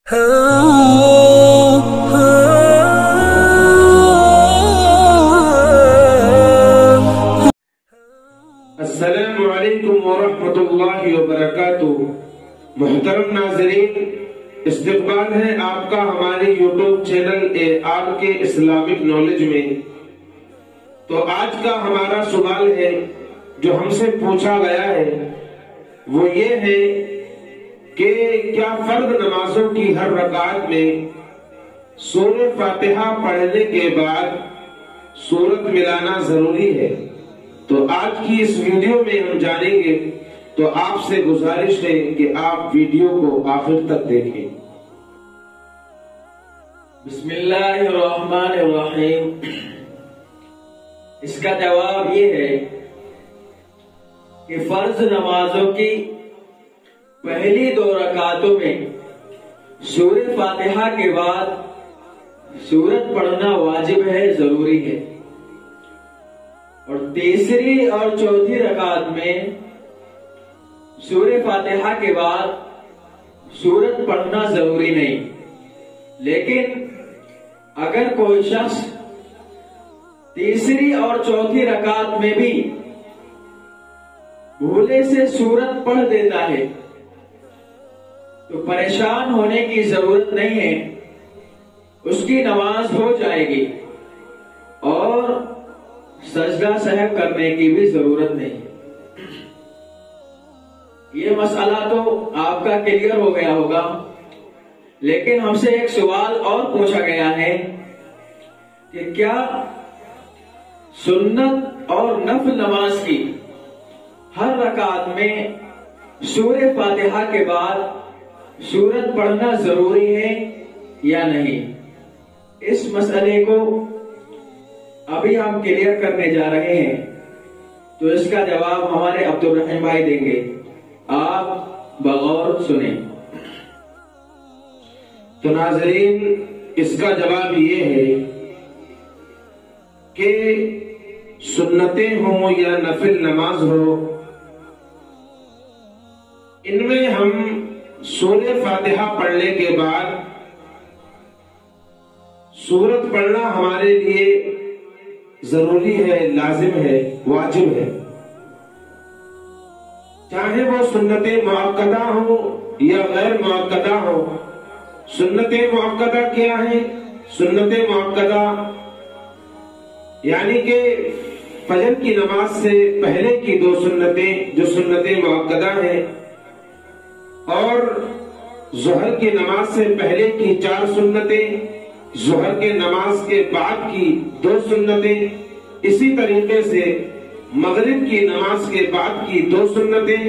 السلام علیکم ورحمۃ اللہ وبرکاتہ۔ محترم ناظرین، استقبال ہے آپ کا ہمارے یوٹیوب چینل آپ کے اسلامک نالج میں۔ تو آج کا ہمارا سوال ہے جو ہم سے پوچھا گیا ہے وہ یہ ہے کہ کیا فرض نمازوں کی ہر رکعت میں سورہ فاتحہ پڑھنے کے بعد سورت ملانا ضروری ہے؟ تو آج کی اس ویڈیو میں ہم جانیں گے، تو آپ سے گزارش ہے کہ آپ ویڈیو کو آخر تک دیکھیں۔ بسم اللہ الرحمن الرحیم۔ اس کا جواب یہ ہے کہ فرض نمازوں کی پہلی 2 رکعتوں میں سورہ فاتحہ کے بعد سورت پڑھنا واجب ہے، ضروری ہے، اور تیسری اور چوتھی رکعت میں سورہ فاتحہ کے بعد سورت پڑھنا ضروری نہیں۔ لیکن اگر کوئی شخص تیسری اور چوتھی رکعت میں بھی بھولے سے سورت پڑھ دیتا ہے تو پریشان ہونے کی ضرورت نہیں ہے، اس کی نماز ہو جائے گی اور سجدہ سہو کرنے کی بھی ضرورت نہیں۔ یہ مسئلہ تو آپ کا کلیئر ہو گیا ہوگا، لیکن ہم سے ایک سوال اور پوچھا گیا ہے کہ کیا سنت اور نفل نماز کی ہر رکعت میں سورہ فاتحہ کے بعد سورت پڑھنا ضروری ہے یا نہیں؟ اس مسئلے کو ابھی ہم کلیئر کرنے جا رہے ہیں، تو اس کا جواب ہمارے عبدالرحیم بھائی دیں گے، آپ بغور سنیں۔ تو ناظرین، اس کا جواب یہ ہے کہ سنتیں ہوں یا نفل نماز ہو، ان میں ہم سورہ فاتحہ پڑھنے کے بعد سورت پڑھنا ہمارے لیے ضروری ہے، لازم ہے، واجب ہے، چاہے وہ سنت مؤکدہ ہو یا غیر مؤکدہ ہو۔ سنت مؤکدہ کیا ہے؟ سنت مؤکدہ یعنی کہ فجر کی نماز سے پہلے کی 2 سنتیں جو سنت مؤکدہ ہیں، اور ظہر کی نماز سے پہلے کی 4 سنتیں، ظہر کے نماز کے بعد کی 2 سنتیں، اسی طریقے سے مغرب کی نماز کے بعد کی 2 سنتیں،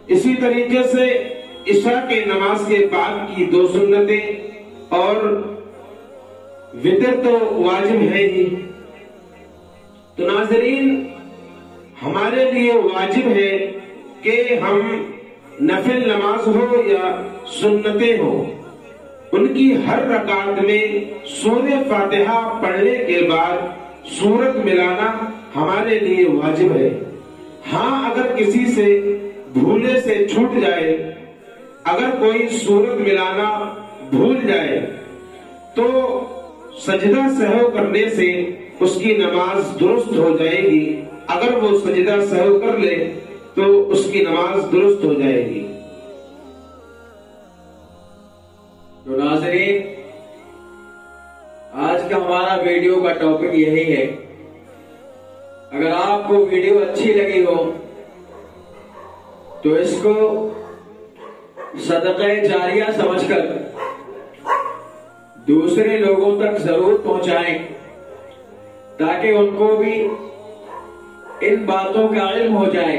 اسی طریقے سے عشاء کے نماز کے بعد کی 2 سنتیں، اور وتر تو واجب ہے ہی۔ تو ناظرین، ہمارے لیے واجب ہے کہ ہم نفل نماز ہو یا سنتیں ہو، ان کی ہر رکعت میں سورہ فاتحہ پڑھنے کے بعد سورت ملانا ہمارے لیے واجب ہے۔ ہاں، اگر کسی سے بھولے سے چھوٹ جائے، اگر کوئی سورت ملانا بھول جائے تو سجدہ سہو کرنے سے اس کی نماز درست ہو جائے گی۔ اگر وہ سجدہ سہو کر لے تو اس کی نماز درست ہو جائے گی۔ تو ناظرین، آج کا ہمارا ویڈیو کا ٹاپک یہی ہے۔ اگر آپ کو ویڈیو اچھی لگی ہو تو اس کو صدقہ جاریہ سمجھ کر دوسرے لوگوں تک ضرور پہنچائیں، تاکہ ان کو بھی ان باتوں کا علم ہو جائے،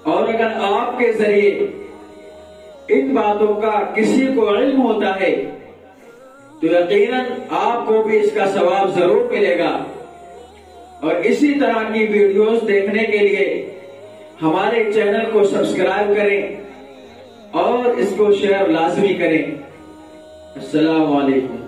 اور اگر آپ کے ذریعے ان باتوں کا کسی کو علم ہوتا ہے تو یقیناً آپ کو بھی اس کا ثواب ضرور ملے گا۔ اور اسی طرح کی ویڈیوز دیکھنے کے لیے ہمارے چینل کو سبسکرائب کریں اور اس کو شیئر لازمی کریں۔ السلام علیکم۔